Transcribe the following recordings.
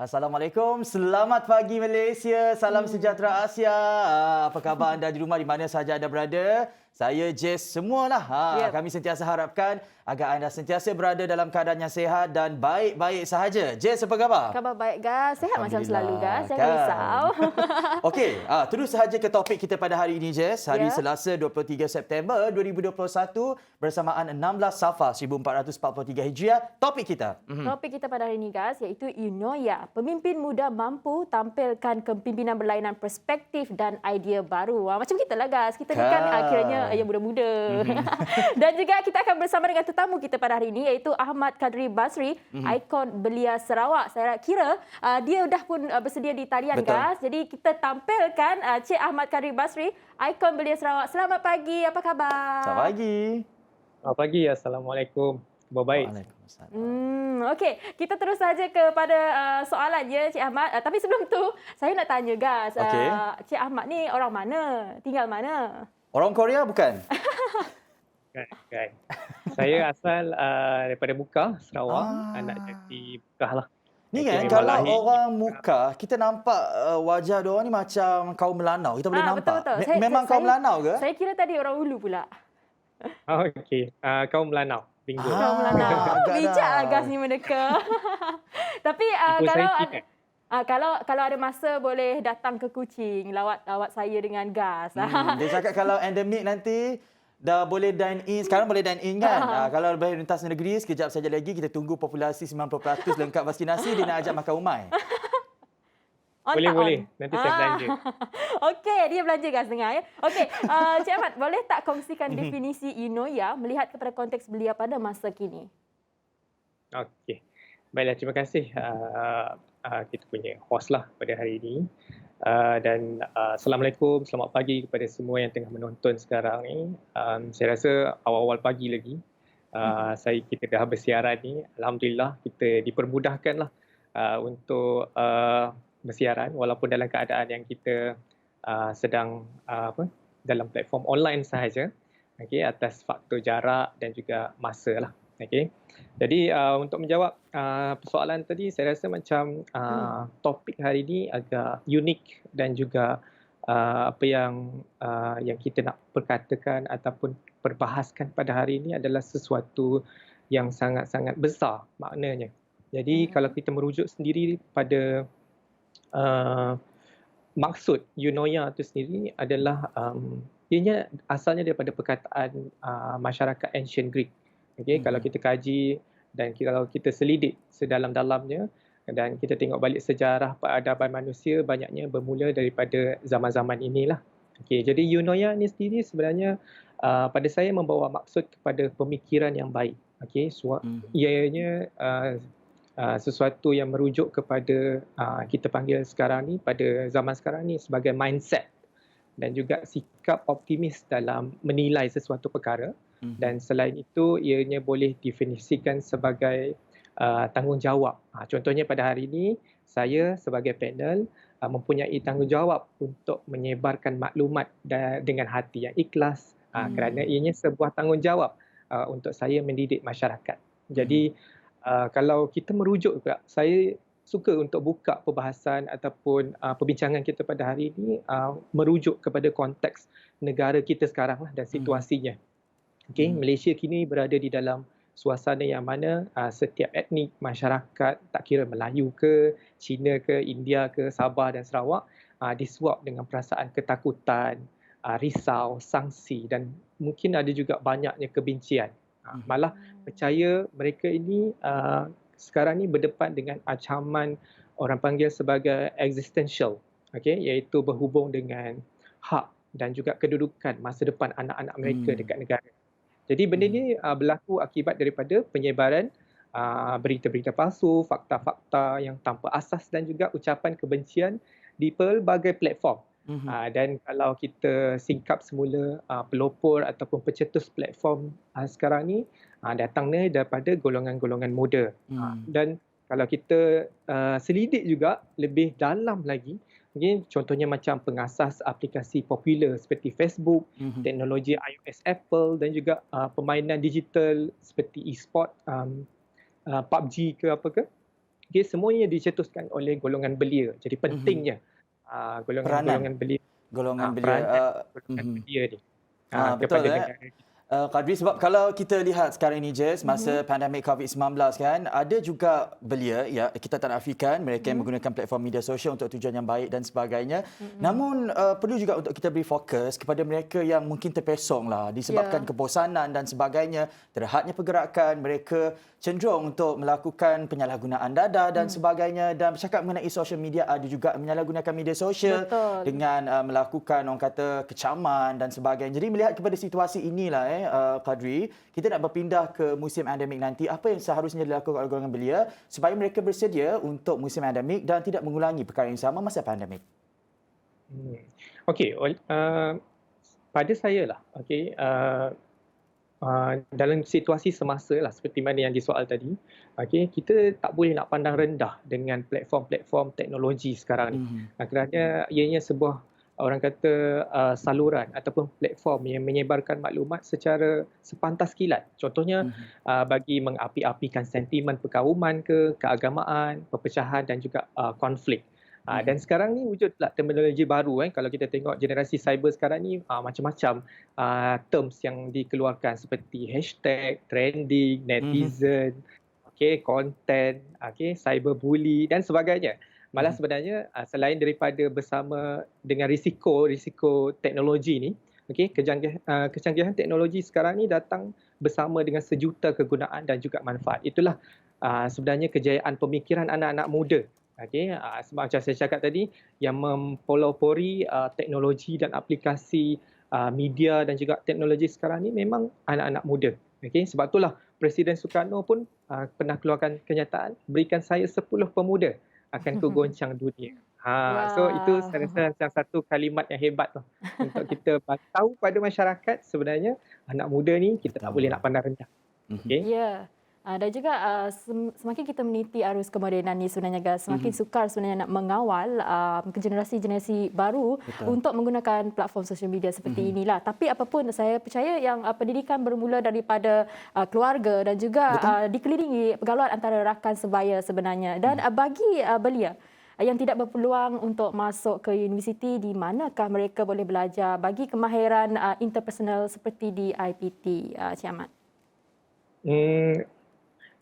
Assalamualaikum, selamat pagi Malaysia, salam sejahtera Asia. Apa khabar anda di rumah, di mana sahaja anda berada? Saya Jess semualah. Kami sentiasa harapkan agar anda sentiasa berada dalam keadaan yang sihat dan baik-baik sahaja. Jess, apa khabar? Khabar baik, Gas. Sehat macam selalu, Gas. Jangan Kan? risau. Okey, terus sahaja ke topik kita pada hari ini, Jess. Hari Selasa 23 September 2021 bersamaan 16 Safar 1443 Hijriah. Topik kita. Topik kita pada hari ini, Gas, iaitu Eunoia. Pemimpin muda mampu tampilkan kepimpinan berlainan perspektif dan idea baru. Macam kita lah, Gas. Kita ni kan kiranya yang muda-muda. Dan juga kita akan bersama dengan tetamu kita pada hari ini, iaitu Ahmad Kadri Basri, ikon belia Sarawak. Saya kira dia dah pun bersedia di talian, Gas. Jadi kita tampilkan Cik Ahmad Kadri Basri, ikon belia Sarawak. Selamat pagi, apa khabar? Selamat pagi. Selamat pagi, Assalamualaikum. Khabar baik. Okey, kita terus saja kepada soalan ya, Cik Ahmad. Tapi sebelum tu, saya nak tanya, Gas. Cik Ahmad ni orang mana? Tinggal mana? Orang Korea bukan? Kan. Saya asal daripada Mukah, Sarawak. Anak jadi Mukah lah. Ni kan, kalau orang Mukah, kita nampak wajah diorang ni macam kaum Melanau. Kita boleh nampak. Betul-betul. Memang kaum Melanau ke? Saya kira tadi orang Ulu pula. Okey. Kaum Melanau. Bingo. Kaum Melanau. Bijaklah Gas ni meneka. Tapi kalau ada masa boleh datang ke Kuching, lawat saya dengan Gas. Dia cakap kalau endemik nanti dah boleh dine in. Sekarang boleh dine in kan? Kalau boleh lintas negeri, sekejap saja lagi kita tunggu populasi 90% lengkap vaksinasi, dia nak ajak makan umai. Boleh. Nanti saya belanja. Okey, dia belanja, Gas, dengar ya. Okey, Cik Ahmad, boleh tak kongsikan definisi Eunoia melihat kepada konteks belia pada masa kini? Okey. Baiklah, terima kasih kita punya host lah pada hari ini. Dan Assalamualaikum, selamat pagi kepada semua yang tengah menonton sekarang ni. Saya rasa awal-awal pagi lagi kita dah bersiaran ni. Alhamdulillah kita dipermudahkan lah untuk bersiaran walaupun dalam keadaan yang kita sedang dalam platform online sahaja, atas faktor jarak dan juga masa lah. Jadi untuk menjawab persoalan tadi, saya rasa macam topik hari ini agak unik dan juga apa yang kita nak perkatakan ataupun perbahaskan pada hari ini adalah sesuatu yang sangat-sangat besar maknanya. Jadi kalau kita merujuk sendiri pada maksud Eunoia itu sendiri adalah ianya asalnya daripada perkataan masyarakat ancient Greek. Kalau kita kaji dan kalau kita selidik sedalam-dalamnya dan kita tengok balik sejarah peradaban manusia, banyaknya bermula daripada zaman-zaman inilah. Jadi Eunoia ni sendiri sebenarnya pada saya membawa maksud kepada pemikiran yang baik. Ianya sesuatu yang merujuk kepada kita panggil sekarang ni, pada zaman sekarang ni, sebagai mindset dan juga sikap optimis dalam menilai sesuatu perkara. Dan selain itu, ianya boleh definisikan sebagai tanggungjawab. Contohnya pada hari ini, saya sebagai panel mempunyai tanggungjawab untuk menyebarkan maklumat dengan hati yang ikhlas, kerana ianya sebuah tanggungjawab untuk saya mendidik masyarakat. Jadi kalau kita merujuk juga, saya suka untuk buka perbahasan ataupun perbincangan kita pada hari ini merujuk kepada konteks negara kita sekarang lah dan situasinya. Malaysia kini berada di dalam suasana yang mana setiap etnik masyarakat, tak kira Melayu ke, Cina ke, India ke, Sabah dan Sarawak, disuap dengan perasaan ketakutan, risau, sangsi dan mungkin ada juga banyaknya kebencian. Malah percaya mereka ini sekarang ni berdepan dengan ancaman orang panggil sebagai existential, iaitu berhubung dengan hak dan juga kedudukan masa depan anak-anak mereka dekat negara. Jadi benda ni berlaku akibat daripada penyebaran berita-berita palsu, fakta-fakta yang tanpa asas dan juga ucapan kebencian di pelbagai platform. Dan kalau kita singkap semula, pelopor ataupun pencetus platform sekarang ni datangnya daripada golongan-golongan muda. Dan kalau kita selidik juga lebih dalam lagi, contohnya macam pengasas aplikasi popular seperti Facebook, teknologi iOS Apple dan juga permainan digital seperti e-sport, PUBG ke apa ke. Okay, semuanya dicetuskan oleh golongan belia. Jadi pentingnya Peranan golongan belia, golongan belia. peranan golongan belia ni Betul kepada negara kita. Kadri, sebab kalau kita lihat sekarang ini, Jess, masa pandemik COVID-19 kan, ada juga belia, ya, kita tak nafikan mereka yang menggunakan platform media sosial untuk tujuan yang baik dan sebagainya. Namun perlu juga untuk kita beri fokus kepada mereka yang mungkin terpesong lah disebabkan kebosanan dan sebagainya, terhadnya pergerakan, mereka cenderung untuk melakukan penyalahgunaan data dan sebagainya. Dan bercakap mengenai social media, ada juga menyalahgunakan media sosial dengan melakukan orang kata kecaman dan sebagainya. Jadi melihat kepada situasi inilah Kadri, kita nak berpindah ke musim endemik nanti. Apa yang seharusnya dilakukan oleh golongan belia supaya mereka bersedia untuk musim endemik dan tidak mengulangi perkara yang sama masa pandemik? Okey, pada saya lah, okey, dalam situasi semasa lah seperti mana yang disoal tadi, okey, kita tak boleh nak pandang rendah dengan platform-platform teknologi sekarang ni. Kerana ianya sebuah orang kata saluran ataupun platform yang menyebarkan maklumat secara sepantas kilat. Contohnya bagi mengapi-apikan sentimen perkauman keagamaan, perpecahan dan juga konflik. Dan sekarang ni wujud pula terminologi baru kalau kita tengok generasi cyber sekarang ni macam-macam terms yang dikeluarkan seperti hashtag, trending, netizen, content, cyberbully dan sebagainya. Malah sebenarnya selain daripada bersama dengan risiko teknologi ni, kecanggihan teknologi sekarang ni datang bersama dengan sejuta kegunaan dan juga manfaat. Itulah sebenarnya kejayaan pemikiran anak-anak muda. Macam saya cakap tadi, yang mempelopori teknologi dan aplikasi media dan juga teknologi sekarang ni memang anak-anak muda. Sebab itulah Presiden Soekarno pun pernah keluarkan kenyataan, berikan saya 10 pemuda akan kugoncang dunia. So itu saya rasa salah satu kalimat yang hebat untuk kita tahu pada masyarakat sebenarnya anak muda ni kita tak boleh nak pandang rendah. Ya. Dan juga semakin kita meniti arus kemodenan ni sebenarnya guys, semakin sukar sebenarnya nak mengawal generasi-generasi baru untuk menggunakan platform sosial media seperti inilah. Tapi apapun saya percaya yang pendidikan bermula daripada keluarga dan juga dikelilingi pergaulan antara rakan sebaya sebenarnya. Dan bagi belia yang tidak berpeluang untuk masuk ke universiti, di manakah mereka boleh belajar bagi kemahiran interpersonal seperti di IPT, Cik Ahmad?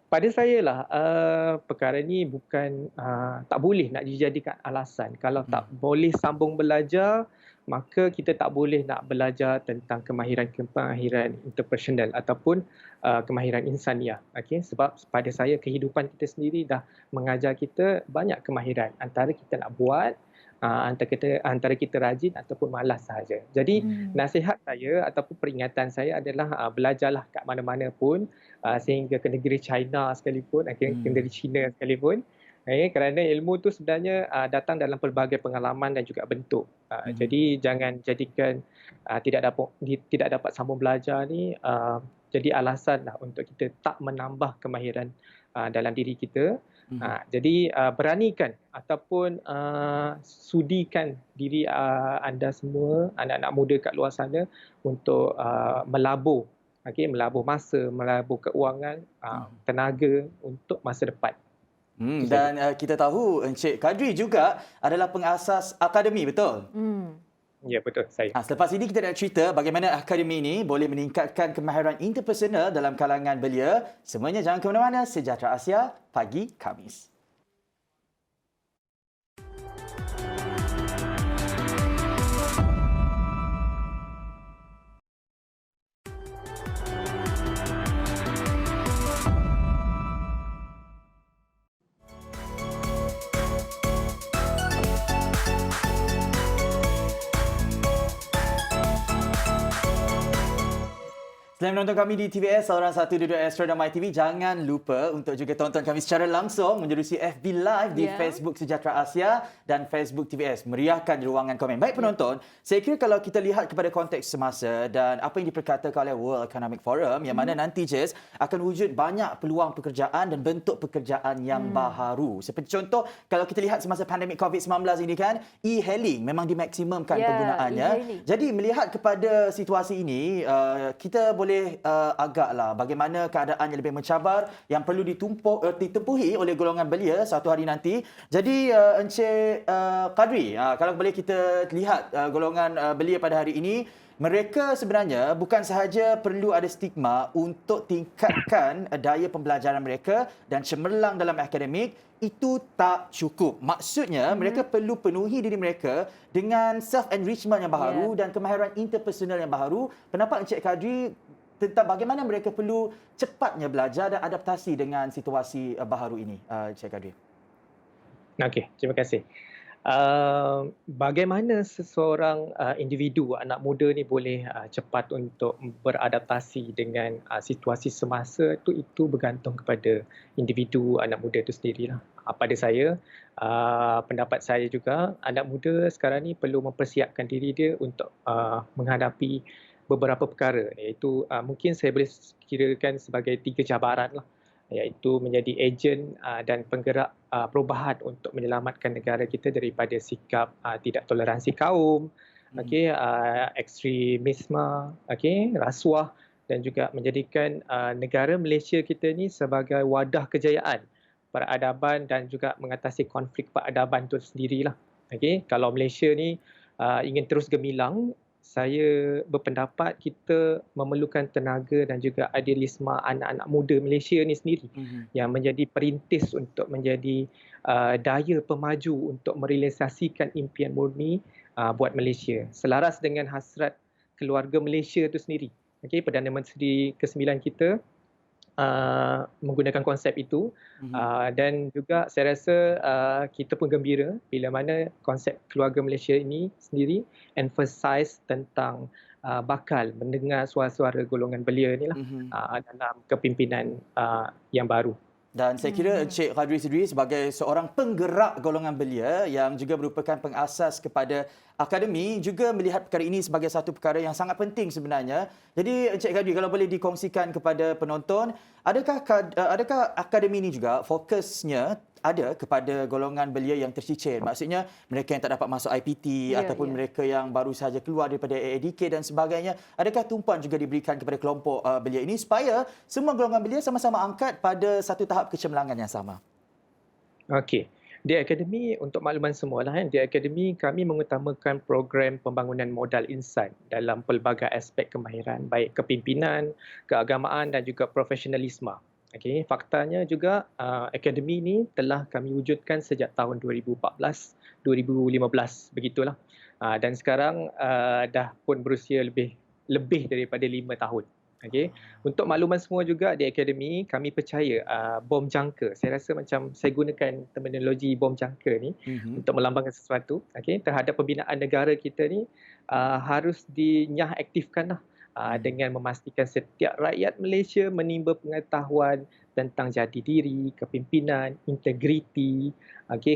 Pada saya lah, perkara ni bukan tak boleh nak dijadikan alasan. Kalau tak boleh sambung belajar, maka kita tak boleh nak belajar tentang kemahiran interpersonal ataupun kemahiran insaniah. Sebab pada saya kehidupan kita sendiri dah mengajar kita banyak kemahiran. Antara kita nak buat, antara kita rajin ataupun malas sahaja. Jadi nasihat saya ataupun peringatan saya adalah belajarlah kat mana-mana pun, sehingga ke negeri China sekalipun, ke negeri China sekalipun. Kerana ilmu tu sebenarnya datang dalam pelbagai pengalaman dan juga bentuk. Jadi jangan jadikan tidak dapat sambung belajar ni jadi alasan lah untuk kita tak menambah kemahiran dalam diri kita. Jadi beranikan ataupun sudikan diri anda semua, anak-anak muda kat luar sana untuk melabur masa, melabur keuangan, tenaga untuk masa depan. Dan kita tahu Encik Kadri juga adalah pengasas akademi, betul? Ya, betul saya. Selepas ini kita nak cerita bagaimana akademi ini boleh meningkatkan kemahiran interpersonal dalam kalangan belia. Semuanya jangan ke mana-mana. Sejahtera Asia, Pagi Khamis. Selain menonton kami di TVS, saluran 122 Astro dan MyTV, jangan lupa untuk juga tonton kami secara langsung menerusi FB Live di Facebook Sejahtera Asia dan Facebook TVS. Meriahkan ruangan komen. Baik penonton, saya kira kalau kita lihat kepada konteks semasa dan apa yang diperkatakan oleh World Economic Forum, yang mana nanti Jess akan wujud banyak peluang pekerjaan dan bentuk pekerjaan yang baharu. Seperti contoh, kalau kita lihat semasa pandemik COVID-19 ini kan, e-hailing memang dimaksimumkan penggunaannya. Jadi melihat kepada situasi ini, kita boleh boleh agaklah bagaimana keadaan yang lebih mencabar yang perlu ditempuhi oleh golongan belia satu hari nanti. Jadi Encik Kadri, kalau boleh kita lihat golongan belia pada hari ini, mereka sebenarnya bukan sahaja perlu ada stigma untuk tingkatkan daya pembelajaran mereka dan cemerlang dalam akademik, itu tak cukup. Maksudnya mereka perlu penuhi diri mereka dengan self-enrichment yang baharu dan kemahiran interpersonal yang baharu. Pendapat Encik Kadri tentang bagaimana mereka perlu cepatnya belajar dan adaptasi dengan situasi baharu ini, Encik Kadri? Okey, terima kasih. Bagaimana seseorang individu, anak muda ni boleh cepat untuk beradaptasi dengan situasi semasa itu bergantung kepada individu anak muda itu sendirilah. Pada saya, pendapat saya juga, anak muda sekarang ni perlu mempersiapkan diri dia untuk menghadapi beberapa perkara, iaitu mungkin saya boleh kirakan sebagai 3 cabaran lah, iaitu menjadi ejen dan penggerak perubahan untuk menyelamatkan negara kita daripada sikap tidak toleransi kaum, ekstremisme, rasuah, dan juga menjadikan negara Malaysia kita ni sebagai wadah kejayaan peradaban dan juga mengatasi konflik peradaban itu sendirilah. Kalau Malaysia ni ingin terus gemilang, saya berpendapat kita memerlukan tenaga dan juga idealisme anak-anak muda Malaysia ni sendiri yang menjadi perintis untuk menjadi daya pemaju untuk merealisasikan impian murni buat Malaysia. Selaras dengan hasrat keluarga Malaysia itu sendiri. Perdana Menteri ke-9 kita menggunakan konsep itu dan juga saya rasa kita pun gembira bila mana konsep keluarga Malaysia ini sendiri emphasize tentang bakal mendengar suara-suara golongan belia ni lah dalam kepimpinan yang baru. Dan saya kira Encik Kadri sendiri sebagai seorang penggerak golongan belia yang juga merupakan pengasas kepada akademi juga melihat perkara ini sebagai satu perkara yang sangat penting sebenarnya. Jadi Encik Kadri, kalau boleh dikongsikan kepada penonton, adakah akademi ini juga fokusnya ada kepada golongan belia yang tercicir? Maksudnya mereka yang tak dapat masuk IPT ataupun mereka yang baru sahaja keluar daripada AADK dan sebagainya. Adakah tumpuan juga diberikan kepada kelompok belia ini supaya semua golongan belia sama-sama angkat pada satu tahap kecemerlangan yang sama? Okey. Di akademi, untuk makluman semua lah, di akademi kami mengutamakan program pembangunan modal insan dalam pelbagai aspek kemahiran, baik kepimpinan, keagamaan dan juga profesionalisme. Faktanya juga akademi ini telah kami wujudkan sejak tahun 2014, 2015 begitulah. Dan sekarang dah pun berusia lebih daripada 5 tahun. Untuk makluman semua juga, di akademi kami percaya bom jangka, saya rasa macam saya gunakan terminologi bom jangka ni untuk melambangkan sesuatu terhadap pembinaan negara kita ni harus dinyah aktifkan lah. Dengan memastikan setiap rakyat Malaysia menimba pengetahuan tentang jati diri, kepimpinan, integriti,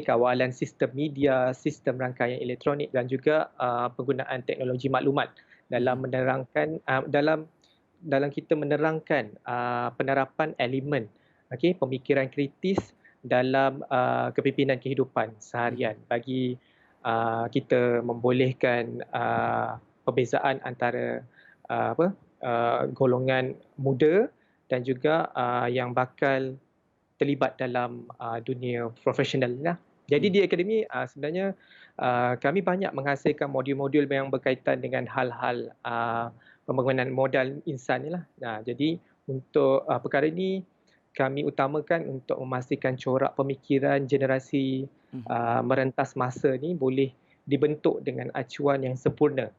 kawalan sistem media, sistem rangkaian elektronik dan juga penggunaan teknologi maklumat dalam menerangkan dalam kita menerangkan penerapan elemen pemikiran kritis dalam kepimpinan kehidupan seharian bagi kita membolehkan perbezaan antara golongan muda dan juga yang bakal terlibat dalam dunia profesional lah. Jadi di akademi sebenarnya kami banyak menghasilkan modul-modul yang berkaitan dengan hal-hal pembangunan modal insan ni lah. Jadi untuk perkara ini kami utamakan untuk memastikan corak pemikiran generasi merentas masa ni boleh dibentuk dengan acuan yang sempurna.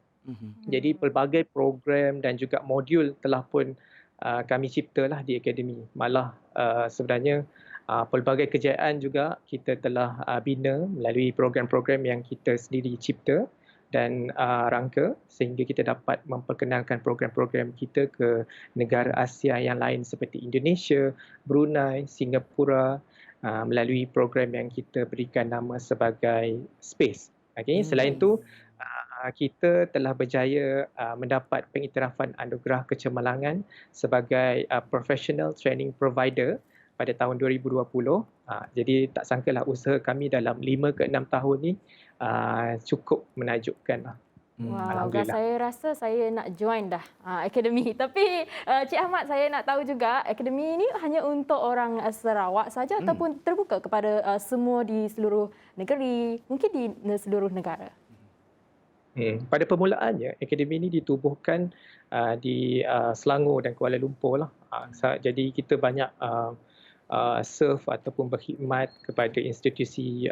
Jadi pelbagai program dan juga modul telah pun kami ciptalah di akademi. Malah sebenarnya pelbagai kejayaan juga kita telah bina melalui program-program yang kita sendiri cipta dan rangka sehingga kita dapat memperkenalkan program-program kita ke negara Asia yang lain seperti Indonesia, Brunei, Singapura melalui program yang kita berikan nama sebagai SPACE. Selain itu, kita telah berjaya mendapat pengiktirafan anugerah kecemerlangan sebagai professional training provider pada tahun 2020. Jadi tak sangkalah usaha kami dalam 5 ke 6 tahun ni cukup menakjubkan. Wow, Alhamdulillah. saya rasa saya nak join dah akademi. Tapi Cik Ahmad, saya nak tahu juga akademi ini hanya untuk orang Sarawak saja ataupun terbuka kepada semua di seluruh negeri, mungkin di seluruh negara. Pada permulaannya, akademi ini ditubuhkan di Selangor dan Kuala Lumpur lah. Jadi kita banyak serve ataupun berkhidmat kepada institusi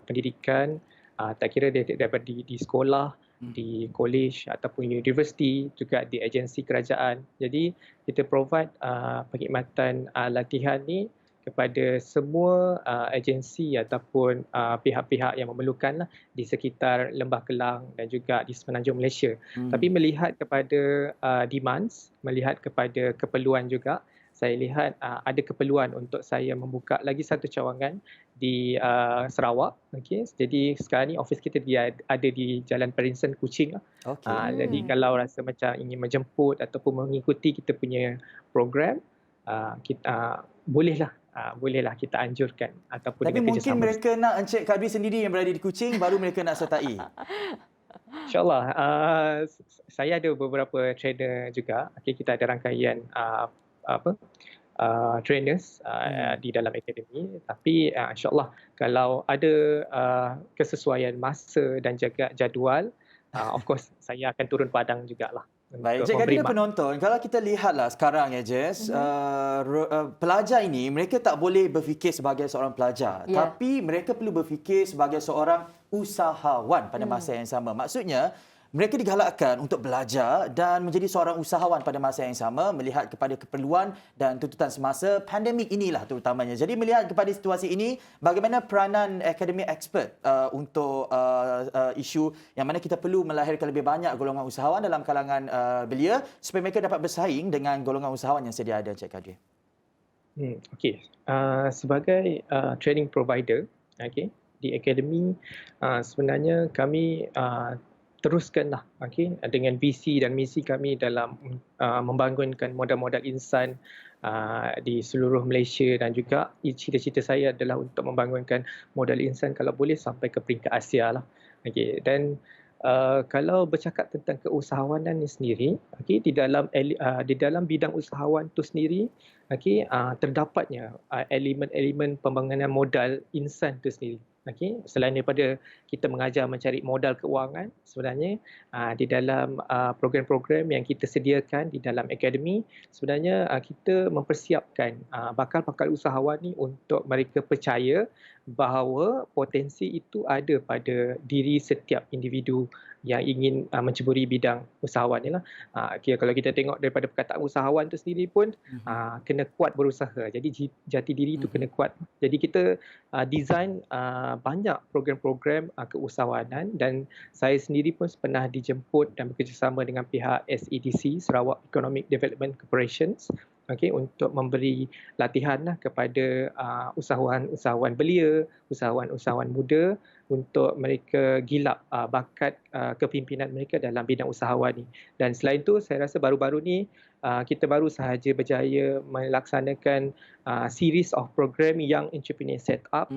pendidikan, tak kira dia dapat di sekolah, di college ataupun universiti, juga di agensi kerajaan. Jadi kita provide perkhidmatan latihan ni kepada semua agensi ataupun pihak-pihak yang memerlukan lah di sekitar Lembah Kelang dan juga di Semenanjung Malaysia. Tapi melihat kepada demands, melihat kepada keperluan juga, saya lihat ada keperluan untuk saya membuka lagi satu cawangan di Sarawak. Okay. Jadi sekarang ni office kita ada di Jalan Perinsen, Kuching. Jadi kalau rasa macam ingin menjemput ataupun mengikuti kita punya program, kita bolehlah kita anjurkan ataupun Tapi dengan mungkin kerjasama. mereka nak Encik Kadri sendiri yang berada di Kuching baru mereka nak sertai. InsyaAllah. Saya ada beberapa trainer juga. Okay, kita ada rangkaian trainers di dalam akademi. Tapi insyaAllah kalau ada kesesuaian masa dan juga jadual, of course saya akan turun padang jugalah. Baik, Encik Kadri dan penonton, kalau kita lihatlah sekarang ya Jess, pelajar ini mereka tak boleh berfikir sebagai seorang pelajar, tapi mereka perlu berfikir sebagai seorang usahawan pada masa yang sama. Maksudnya, mereka digalakkan untuk belajar dan menjadi seorang usahawan pada masa yang sama, melihat kepada keperluan dan tuntutan semasa pandemik inilah terutamanya. Jadi melihat kepada situasi ini, bagaimana peranan akademi expert untuk isu yang mana kita perlu melahirkan lebih banyak golongan usahawan dalam kalangan belia supaya mereka dapat bersaing dengan golongan usahawan yang sedia ada, Encik Kadri. Okey. Sebagai training provider, di akademi sebenarnya kami teruskanlah dengan visi dan misi kami dalam membangunkan modal-modal insan di seluruh Malaysia, dan juga cita-cita saya adalah untuk membangunkan modal insan kalau boleh sampai ke peringkat Asia lah. Dan kalau bercakap tentang keusahawanan ini sendiri, di dalam bidang usahawan itu sendiri, terdapatnya elemen-elemen pembangunan modal insan itu sendiri. Selain daripada kita mengajar mencari modal keuangan, sebenarnya di dalam program-program yang kita sediakan di dalam akademi, sebenarnya kita mempersiapkan bakal-bakal usahawan ni untuk mereka percaya bahawa potensi itu ada pada diri setiap individu yang ingin menceburi bidang usahawan ni lah. Kalau kita tengok daripada perkataan usahawan itu sendiri pun kena kuat berusaha. Jadi jati diri itu kena kuat. Jadi kita design banyak program-program keusahawanan, dan saya sendiri pun pernah dijemput dan bekerjasama dengan pihak SEDC, Sarawak Economic Development Corporations, untuk memberi latihan kepada usahawan-usahawan belia, usahawan-usahawan muda untuk mereka gilap bakat kepimpinan mereka dalam bidang usahawan ni. Dan selain itu, saya rasa baru-baru ni kita baru sahaja berjaya melaksanakan series of program Young Entrepreneur Setup,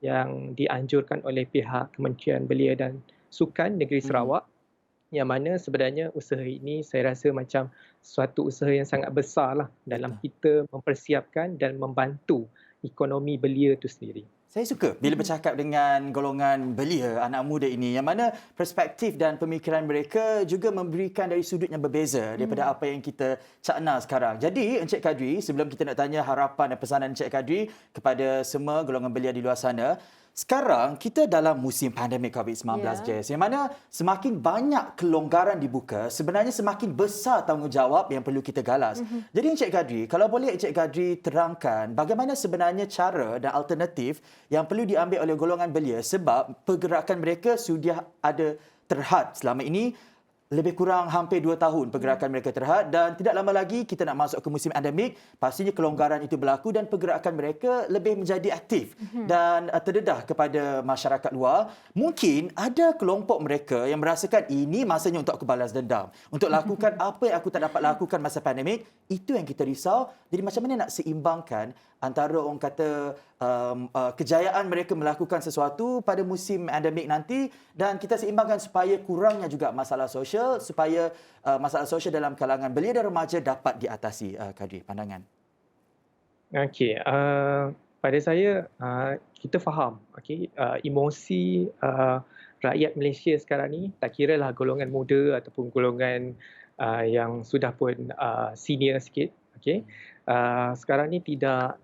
yang dianjurkan oleh pihak Kementerian Belia dan Sukan Negeri Sarawak, yang mana sebenarnya usaha ini saya rasa macam suatu usaha yang sangat besar lah dalam kita mempersiapkan dan membantu ekonomi belia itu sendiri. Saya suka bila bercakap dengan golongan belia, anak muda ini, yang mana perspektif dan pemikiran mereka juga memberikan dari sudut yang berbeza daripada apa yang kita cakna sekarang. Jadi, Encik Kadri, sebelum kita nak tanya harapan dan pesanan Encik Kadri kepada semua golongan belia di luar sana, sekarang kita dalam musim pandemik COVID-19, Jess, yang mana semakin banyak kelonggaran dibuka, sebenarnya semakin besar tanggungjawab yang perlu kita galas. Jadi Encik Kadri, kalau boleh Encik Kadri terangkan bagaimana sebenarnya cara dan alternatif yang perlu diambil oleh golongan belia, sebab pergerakan mereka sudah ada terhad selama ini lebih kurang hampir 2 tahun pergerakan mereka terhad dan tidak lama lagi kita nak masuk ke musim endemik, pastinya kelonggaran itu berlaku dan pergerakan mereka lebih menjadi aktif dan terdedah kepada masyarakat luar. Mungkin ada kelompok mereka yang merasakan ini masanya untuk aku balas dendam, untuk lakukan apa yang aku tak dapat lakukan masa pandemik. Itu yang kita risau. Jadi macam mana nak seimbangkan antara orang kata kejayaan mereka melakukan sesuatu pada musim endemik nanti dan kita seimbangkan supaya kurangnya juga masalah sosial, supaya masalah sosial dalam kalangan belia dan remaja dapat diatasi. Kadri, pandangan. Okey, pada saya kita faham emosi rakyat Malaysia sekarang ni, tak kiralah golongan muda ataupun golongan yang sudah pun senior sikit, okey. Sekarang ni tidak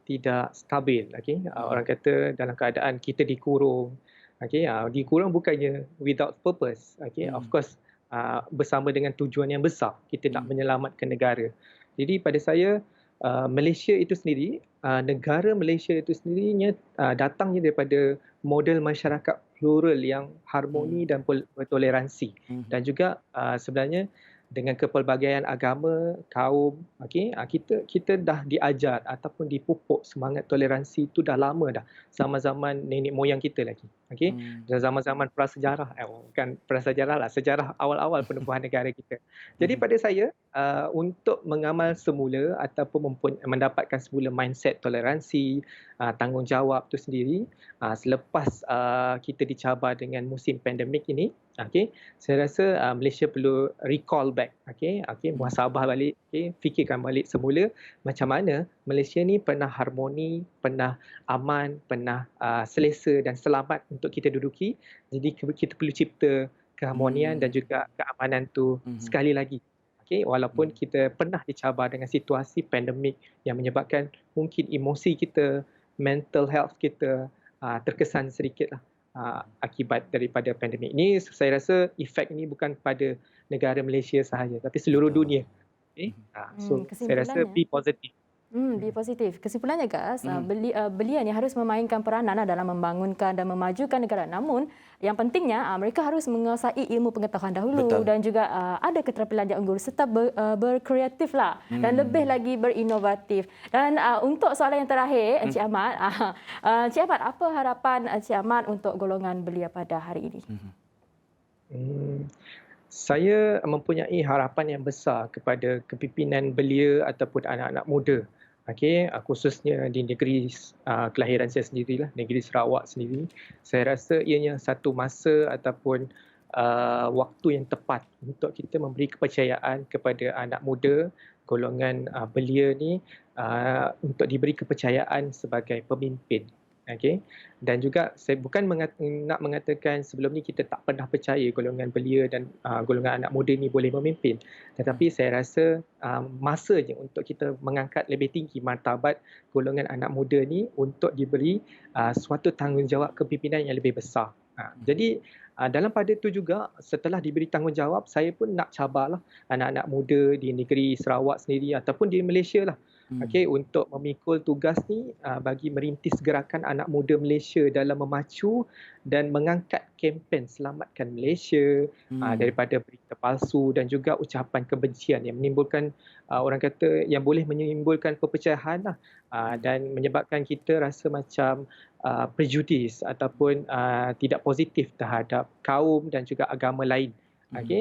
stabil, okey. Orang kata dalam keadaan kita dikurung, okey. Dikurung bukannya without purpose, okey. Of course bersama dengan tujuan yang besar, kita nak menyelamatkan negara. Jadi pada saya Malaysia itu sendiri, negara Malaysia itu sendirinya datangnya daripada model masyarakat plural yang harmoni dan bertoleransi. Dan juga sebenarnya dengan kepelbagaian agama, kaum, kita dah diajar ataupun dipupuk semangat toleransi itu dah lama dah, zaman-zaman nenek moyang kita lagi. Dan zaman-zaman prasejarah, bukan prasejarah lah, sejarah awal-awal penubuhan negara kita. Jadi pada saya, untuk mengamal semula ataupun mendapatkan semula mindset toleransi, tanggungjawab itu sendiri, selepas kita dicabar dengan musim pandemik ini, saya rasa Malaysia perlu recall back, muhasabah balik, fikirkan balik semula macam mana Malaysia ni pernah harmoni, pernah aman, pernah selesa dan selamat untuk kita duduki. Jadi kita perlu cipta keharmonian dan juga keamanan tu sekali lagi. Walaupun kita pernah dicabar dengan situasi pandemik yang menyebabkan mungkin emosi kita, mental health kita terkesan sedikitlah akibat daripada pandemik ini. Saya rasa efek ini bukan pada negara Malaysia sahaja tapi seluruh dunia. So saya rasa be positive. Be positif. Kesimpulannya, Gas, belia ni harus memainkan peranan dalam membangunkan dan memajukan negara. Namun, yang pentingnya mereka harus menguasai ilmu pengetahuan dahulu. Betul. Dan juga ada keterampilan yang unggul serta berkreatif lah dan lebih lagi berinovatif. Dan untuk soalan yang terakhir, Encik Ahmad, Encik Ahmad, apa harapan Encik Ahmad untuk golongan belia pada hari ini? Saya mempunyai harapan yang besar kepada kepimpinan belia ataupun anak-anak muda. Khususnya di negeri kelahiran saya sendirilah, negeri Sarawak sendiri. Saya rasa ianya satu masa ataupun waktu yang tepat untuk kita memberi kepercayaan kepada anak muda, golongan belia ni, untuk diberi kepercayaan sebagai pemimpin. Dan juga saya bukan nak mengatakan sebelum ni kita tak pernah percaya golongan belia dan golongan anak muda ni boleh memimpin. Tetapi saya rasa masanya untuk kita mengangkat lebih tinggi martabat golongan anak muda ni untuk diberi suatu tanggungjawab kepimpinan yang lebih besar. Jadi dalam pada itu juga setelah diberi tanggungjawab, saya pun nak cabarlah anak-anak muda di negeri Sarawak sendiri ataupun di Malaysia lah. Untuk memikul tugas ni bagi merintis gerakan anak muda Malaysia dalam memacu dan mengangkat kempen Selamatkan Malaysia daripada berita palsu dan juga ucapan kebencian yang menimbulkan orang kata yang boleh menimbulkan perpecahan lah, dan menyebabkan kita rasa macam prejudis ataupun tidak positif terhadap kaum dan juga agama lain.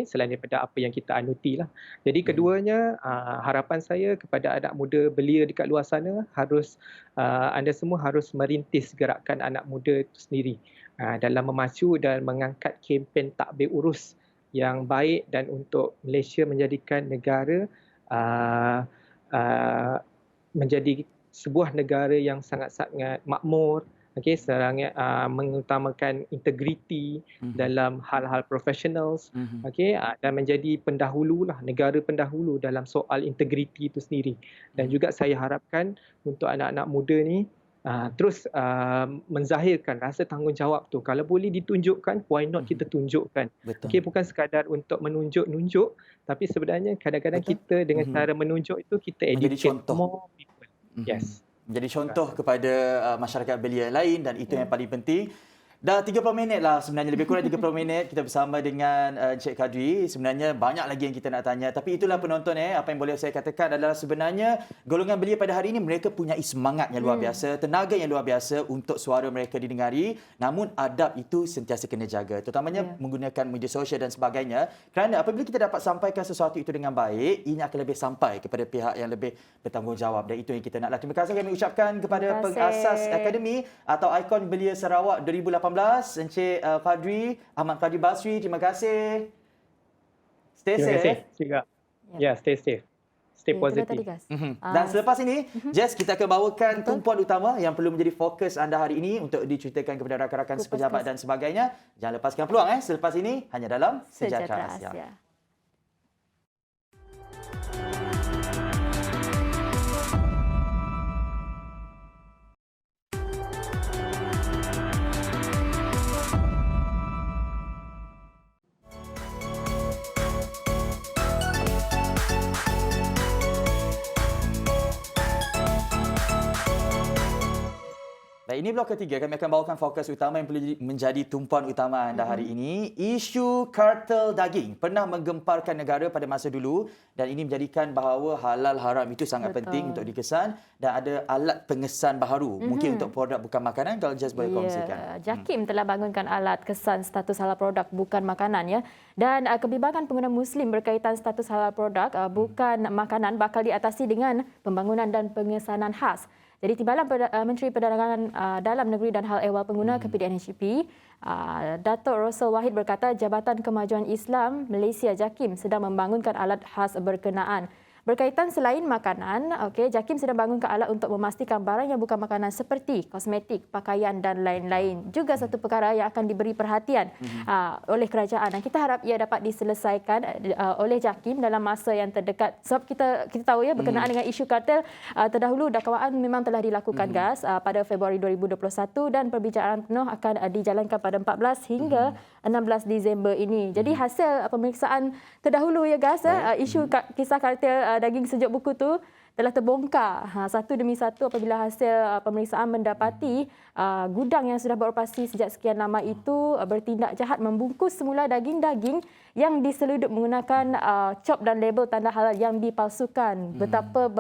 Selain daripada apa yang kita anuti lah. Jadi keduanya, harapan saya kepada anak muda belia dekat luar sana harus anda semua harus merintis gerakan anak muda itu sendiri dalam memacu dan mengangkat kempen takbir urus yang baik dan untuk Malaysia menjadikan negara menjadi sebuah negara yang sangat-sangat makmur. Serangan mengutamakan integriti dalam hal-hal profesionals, dan menjadi pendahululah, negara pendahulu dalam soal integriti itu sendiri. Dan juga saya harapkan untuk anak-anak muda ni terus menzahirkan rasa tanggungjawab tu. Kalau boleh ditunjukkan, why not kita tunjukkan. Bukan sekadar untuk menunjuk-nunjuk, tapi sebenarnya kadang-kadang kita dengan cara menunjuk itu kita educate more people. Menjadi contoh kepada masyarakat belia lain dan itu yang paling penting. Dah 30 minit lah sebenarnya, lebih kurang 30 minit kita bersama dengan Encik Kadri. Sebenarnya banyak lagi yang kita nak tanya, tapi itulah penonton apa yang boleh saya katakan adalah sebenarnya golongan belia pada hari ini mereka punya semangat yang luar biasa, tenaga yang luar biasa untuk suara mereka didengari. Namun adab itu sentiasa kena jaga, terutamanya menggunakan media sosial dan sebagainya. Kerana apabila kita dapat sampaikan sesuatu itu dengan baik, ini akan lebih sampai kepada pihak yang lebih bertanggungjawab, dan itu yang kita naklah. Terima kasih kami ucapkan kepada pengasas Akademi atau Ikon Belia Sarawak 2018, Encik Kadri, Ahmad Kadri Basri. Terima kasih. Stay Terima safe. kasih juga. Ya, stay safe. Stay positive. Dan selepas ini, Jess, kita akan bawakan tumpuan utama yang perlu menjadi fokus anda hari ini untuk diceritakan kepada rakan-rakan sepejabat dan sebagainya. Jangan lepaskan peluang selepas ini hanya dalam Sejahtera Asia. Baik, ini blok ketiga. Kami akan bawakan fokus utama yang perlu menjadi tumpuan utama anda hari ini. Isu kartel daging pernah menggemparkan negara pada masa dulu, dan ini menjadikan bahawa halal haram itu sangat penting untuk dikesan, dan ada alat pengesan baharu. Mungkin untuk produk bukan makanan, kalau Jess boleh kongsikan. JAKIM telah bangunkan alat kesan status halal produk bukan makanan dan kebibakan pengguna Muslim berkaitan status halal produk bukan makanan bakal diatasi dengan pembangunan dan pengesanan khas. Jadi Timbalan Menteri Perdagangan Dalam Negeri dan Hal Ehwal Pengguna KPDNHP, Datuk Rosul Wahid berkata Jabatan Kemajuan Islam Malaysia JAKIM sedang membangunkan alat khas berkenaan. Berkaitan selain makanan, JAKIM sedang bangunkan alat untuk memastikan barang yang bukan makanan seperti kosmetik, pakaian dan lain-lain. Juga satu perkara yang akan diberi perhatian oleh kerajaan, dan kita harap ia dapat diselesaikan oleh JAKIM dalam masa yang terdekat. Sebab kita tahu berkenaan dengan isu kartel, terdahulu dakwaan memang telah dilakukan pada Februari 2021 dan perbincangan penuh akan dijalankan pada 14 hingga 16 Disember ini. Jadi hasil pemeriksaan terdahulu isu kisah kartel daging sejuk buku tu telah terbongkar satu demi satu apabila hasil pemeriksaan mendapati gudang yang sudah beroperasi sejak sekian lama itu bertindak jahat membungkus semula daging-daging yang diseludup menggunakan cop dan label tanda halal yang dipalsukan. Betapa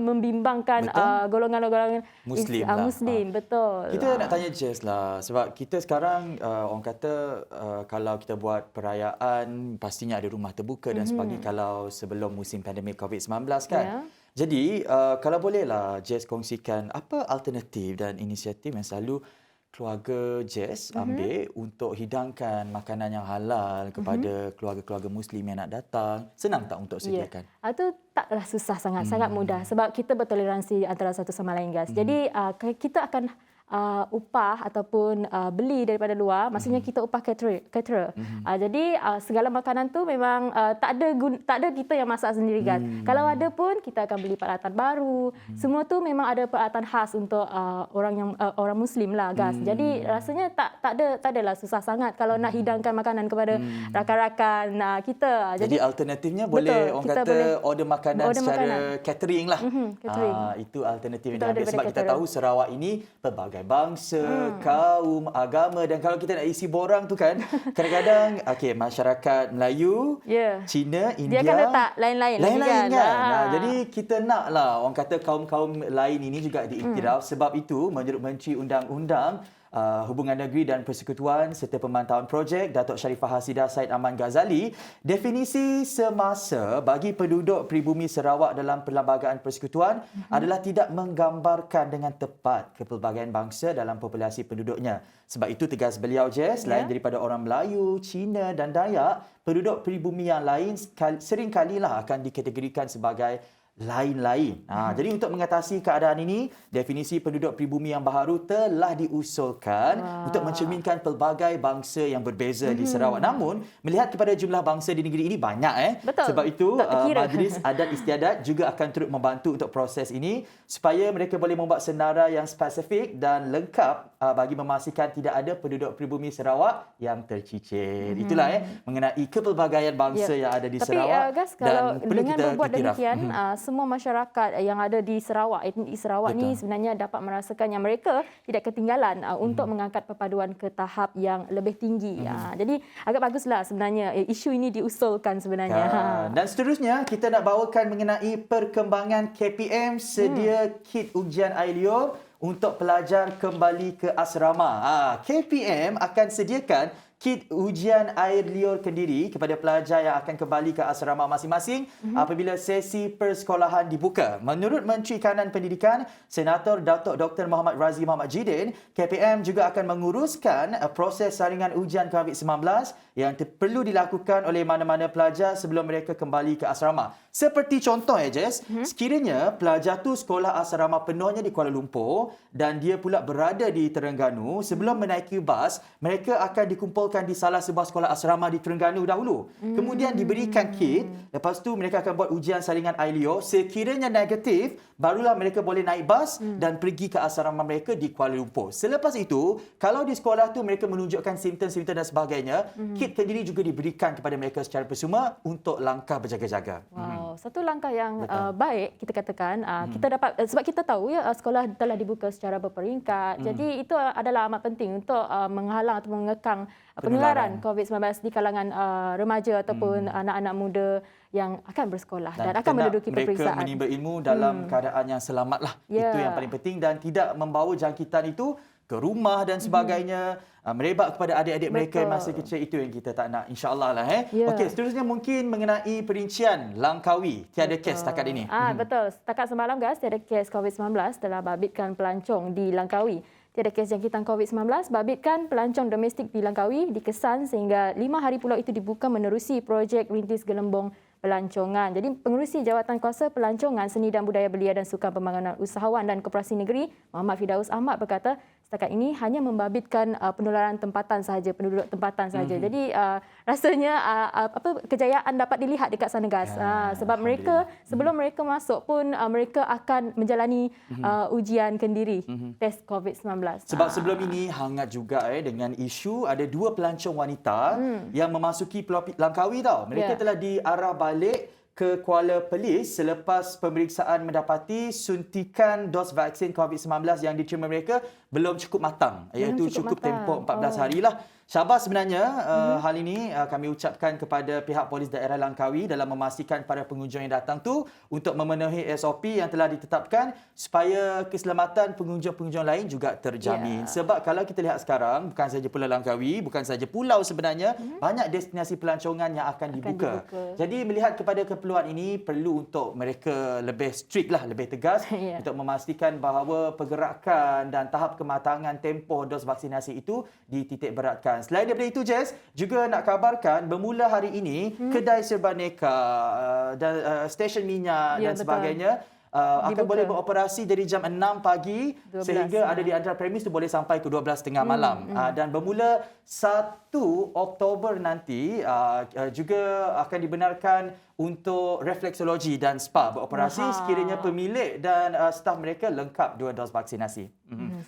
membimbangkan golongan-golongan Muslim. Betul. Kita nak tanya Jess lah, sebab kita sekarang orang kata kalau kita buat perayaan pastinya ada rumah terbuka dan sebagainya kalau sebelum musim pandemik COVID-19 kan. Jadi kalau bolehlah Jess kongsikan apa alternatif dan inisiatif yang selalu keluarga Jess ambil untuk hidangkan makanan yang halal kepada keluarga-keluarga Muslim yang nak datang. Senang tak untuk sediakan? Itu taklah susah sangat mudah sebab kita bertoleransi antara satu sama lain Jadi kita akan upah ataupun beli daripada luar, maksudnya kita upah caterer. Jadi segala makanan tu memang tak ada kita yang masak sendiri Kalau ada pun kita akan beli peralatan baru. Semua tu memang ada peralatan khas untuk orang Muslim lah Jadi rasanya tak adalah susah sangat kalau nak hidangkan makanan kepada rakan-rakan kita. Jadi alternatifnya boleh orang kata boleh order makanan secara catering lah. Itu alternatif yang diambil sebab kita tahu Sarawak ini pelbagai bangsa, kaum, agama, dan kalau kita nak isi borang tu kan kadang-kadang masyarakat Melayu, Cina, India, dia akan letak lain-lain kan. Jadi kita naklah orang kata kaum-kaum lain ini juga diiktiraf. Sebab itu menurut Menteri Undang-Undang Hubungan Negeri dan Persekutuan serta Pemantauan Projek Datuk Sharifah Hasidah Said Aman Ghazali, definisi semasa bagi penduduk pribumi Sarawak dalam Perlembagaan Persekutuan adalah tidak menggambarkan dengan tepat kepelbagaian bangsa dalam populasi penduduknya. Sebab itu tegas beliau Jess, selain daripada orang Melayu, Cina dan Dayak, penduduk pribumi yang lain seringkalilah akan dikategorikan sebagai lain-lain. Jadi untuk mengatasi keadaan ini, definisi penduduk pribumi yang baharu telah diusulkan untuk mencerminkan pelbagai bangsa yang berbeza di Sarawak. Namun, melihat kepada jumlah bangsa di negeri ini banyak sebab itu Majlis Adat Istiadat juga akan turut membantu untuk proses ini supaya mereka boleh membuat senarai yang spesifik dan lengkap bagi memastikan tidak ada penduduk pribumi Sarawak yang tercicir. Itulah mengenai kepelbagaian bangsa yang ada di Sarawak. Tapi kalau dengan berbuat demikian, semua masyarakat yang ada di Sarawak, etnik di Sarawak Betul. ni sebenarnya dapat merasakan yang mereka tidak ketinggalan untuk mengangkat perpaduan ke tahap yang lebih tinggi. Jadi agak baguslah sebenarnya isu ini diusulkan sebenarnya. Dan seterusnya kita nak bawakan mengenai perkembangan KPM sedia kit ujian air liur untuk pelajar kembali ke asrama. KPM akan sediakan kit ujian air liur Kendiri kepada pelajar yang akan kembali ke asrama masing-masing apabila sesi persekolahan dibuka. Menurut Menteri Kanan Pendidikan, Senator Datuk Dr. Muhammad Razi Muhammad Jidin, KPM juga akan menguruskan proses saringan ujian COVID-19 yang perlu dilakukan oleh mana-mana pelajar sebelum mereka kembali ke asrama. Seperti contoh Jess, sekiranya pelajar tu sekolah asrama penuhnya di Kuala Lumpur dan dia pula berada di Terengganu, sebelum menaiki bas, mereka akan dikumpulkan di salah sebuah sekolah asrama di Terengganu dahulu. Kemudian diberikan kit, lepas tu mereka akan buat ujian saringan air liur. Sekiranya negatif, barulah mereka boleh naik bas dan pergi ke asrama mereka di Kuala Lumpur. Selepas itu, kalau di sekolah tu mereka menunjukkan simptom-simptom dan sebagainya, kit Kendiri juga diberikan kepada mereka secara bersama untuk langkah berjaga-jaga. Wow, satu langkah yang baik kita katakan. Kita dapat sebab kita tahu ya sekolah telah dibuka secara berperingkat. Jadi itu adalah amat penting untuk menghalang atau mengekang penularan COVID-19 di kalangan remaja ataupun anak-anak muda yang akan bersekolah dan akan menduduki peperiksaan. Mereka menimba ilmu dalam keadaan yang selamatlah. Itu yang paling penting dan tidak membawa jangkitan itu ke rumah dan sebagainya. Merebak kepada adik-adik mereka yang masih kecil, itu yang kita tak nak, insya-Allah lah. Okey, seterusnya mungkin mengenai perincian Langkawi tiada kes setakat ini. Betul. Setakat semalam guys, tiada kes COVID-19 telah babitkan pelancong di Langkawi. Tiada kes jangkitan COVID-19 babitkan pelancong domestik di Langkawi dikesan sehingga 5 hari pulau itu dibuka menerusi projek rintis gelembung pelancongan. Jadi pengerusi Jawatan Kuasa Pelancongan Seni dan Budaya Belia dan Sukan Pembangunan Usahawan dan Koperasi Negeri Muhammad Firdaus Ahmad berkata setakat ini hanya membabitkan penularan tempatan sahaja, penduduk tempatan sahaja. Jadi rasanya kejayaan dapat dilihat dekat sana guys. Sebab mereka sebelum mereka masuk pun mereka akan menjalani ujian kendiri test COVID-19. Sebab sebelum ini hangat juga dengan isu ada 2 pelancong wanita yang memasuki Pulau Langkawi tau. Mereka telah diarah balik ke Kuala Perlis selepas pemeriksaan mendapati suntikan dos vaksin COVID-19 yang diterima mereka belum cukup matang, iaitu cukup tempoh 14 hari lah. Syabas sebenarnya hal ini kami ucapkan kepada pihak polis daerah Langkawi dalam memastikan para pengunjung yang datang tu untuk memenuhi SOP yang telah ditetapkan supaya keselamatan pengunjung-pengunjung lain juga terjamin. Sebab kalau kita lihat sekarang, bukan saja Pulau Langkawi, bukan saja pulau sebenarnya, banyak destinasi pelancongan yang akan dibuka. Jadi melihat kepada keperluan ini, perlu untuk mereka lebih strict lah, lebih tegas untuk memastikan bahawa pergerakan dan tahap kematangan tempoh dos vaksinasi itu dititik beratkan. Selain daripada itu, Jess, juga nak kabarkan bermula hari ini, kedai serba neka dan stesen minyak dan sebagainya akan boleh beroperasi dari jam 6 pagi sehingga ada di antara premis tu boleh sampai ke 12.30 malam. Dan bermula 1 Oktober nanti juga akan dibenarkan untuk refleksologi dan spa beroperasi sekiranya pemilik dan staf mereka lengkap 2 dos vaksinasi.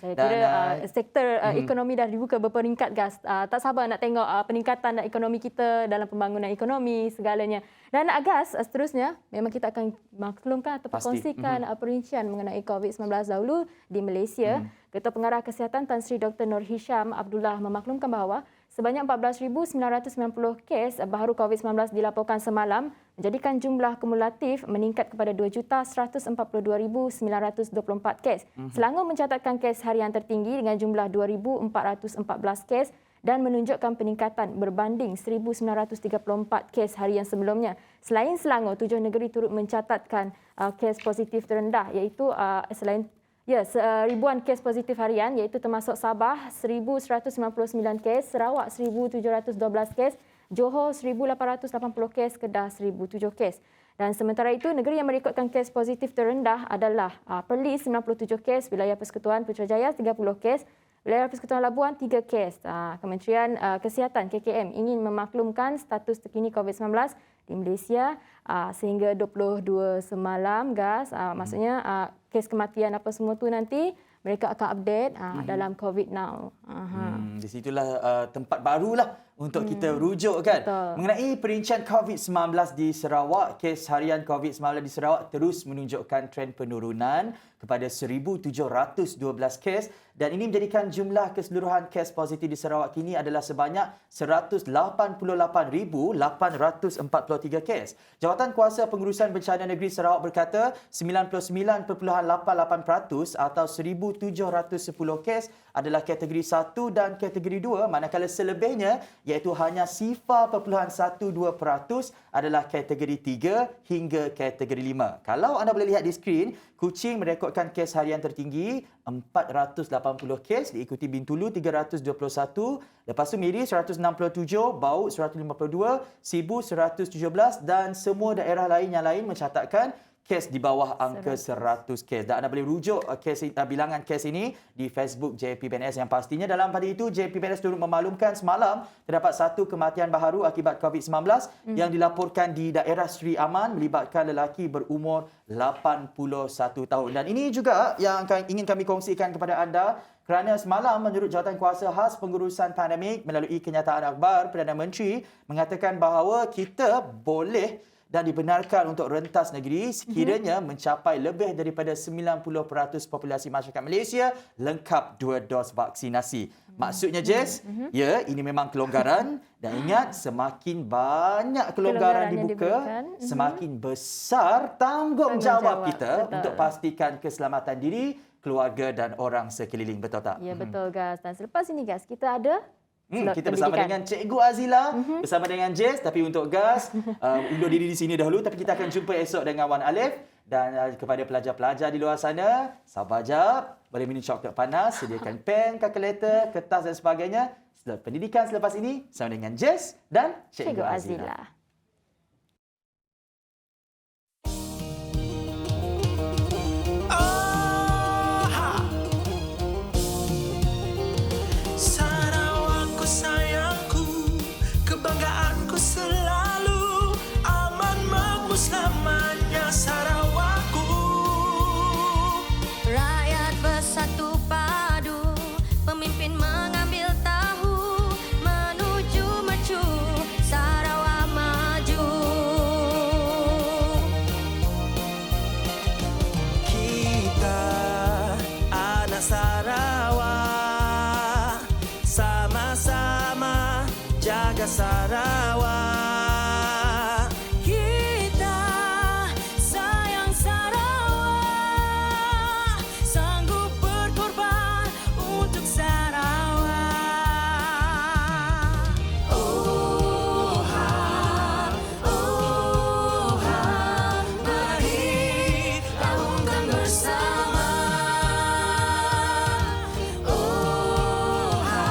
Saya kira sektor ekonomi dah dibuka berperingkat guys. Tak sabar nak tengok peningkatan ekonomi kita dalam pembangunan ekonomi segalanya. Dan Gas, seterusnya memang kita akan maklumkan atau kongsikan perincian mengenai COVID-19 dahulu di Malaysia. Ketua Pengarah Kesihatan Tan Sri Dr. Nur Hisham Abdullah memaklumkan bahawa sebanyak 14,990 kes baru COVID-19 dilaporkan semalam, menjadikan jumlah kumulatif meningkat kepada 2,142,924 kes. Selangor mencatatkan kes harian tertinggi dengan jumlah 2,414 kes dan menunjukkan peningkatan berbanding 1,934 kes harian sebelumnya. Selain Selangor, 7 negeri turut mencatatkan kes positif terendah iaitu ribuan kes positif harian iaitu termasuk Sabah 1,199 kes, Sarawak 1,712 kes, Johor 1,880 kes, Kedah 1,007 kes. Dan sementara itu, negeri yang merekodkan kes positif terendah adalah Perlis 97 kes, Wilayah Persekutuan Putrajaya 30 kes, Wilayah Persekutuan Labuan 3 kes. Kementerian Kesihatan KKM ingin memaklumkan status terkini COVID-19 di Malaysia sehingga 22 semalam Gas. Maksudnya kes kematian apa semua tu nanti mereka akan update dalam COVID Now. Di situlah tempat barulah untuk kita rujuk kan. Betul. Mengenai perincian COVID-19 di Sarawak, kes harian COVID-19 di Sarawak terus menunjukkan tren penurunan kepada 1,712 kes dan ini menjadikan jumlah keseluruhan kes positif di Sarawak kini adalah sebanyak 188,843 kes. Jawatan Kuasa Pengurusan Bencana Negeri Sarawak berkata 99.88% atau 1,710 kes adalah kategori 1 dan kategori 2 manakala selebihnya iaitu hanya 0.12% adalah kategori 3 hingga kategori 5. Kalau anda boleh lihat di skrin, Kuching merekodkan kes harian tertinggi 480 kes, diikuti Bintulu 321, lepas tu Miri 167, Baut 152, Sibu 117 dan semua daerah lain yang lain mencatatkan kes di bawah angka 100 kes. Dan anda boleh rujuk bilangan kes ini di Facebook JPBNS yang pastinya dalam pada itu JPBNS turut memaklumkan semalam terdapat satu kematian baharu akibat COVID-19 yang dilaporkan di daerah Sri Aman melibatkan lelaki berumur 81 tahun. Dan ini juga yang ingin kami kongsikan kepada anda kerana semalam menurut Jawatankuasa Khas Pengurusan Pandemik melalui kenyataan akhbar Perdana Menteri mengatakan bahawa kita boleh dan dibenarkan untuk rentas negeri sekiranya mencapai lebih daripada 90% populasi masyarakat Malaysia lengkap 2 dos vaksinasi. Maksudnya Jess, ya ini memang kelonggaran dan ingat semakin banyak kelonggaran dibuka, semakin besar tanggungjawab kita untuk pastikan keselamatan diri, keluarga dan orang sekeliling. Betul tak? Ya, betul guys. Dan selepas ini guys, kita ada kita bersama dengan Cikgu Azila, bersama dengan Jess. Tapi untuk Gas, undur diri di sini dahulu. Tapi kita akan jumpa esok dengan Wan Alif. Dan kepada pelajar-pelajar di luar sana, sabar jap, boleh minum coklat panas, sediakan pen, kalkulator, kertas dan sebagainya. Pendidikan selepas ini, bersama dengan Jess dan Cikgu Azila. Sarawak, kita sayang Sarawak, sanggup berkorban untuk Sarawak. Oh ha, mari laungkan bersama. Oh ha,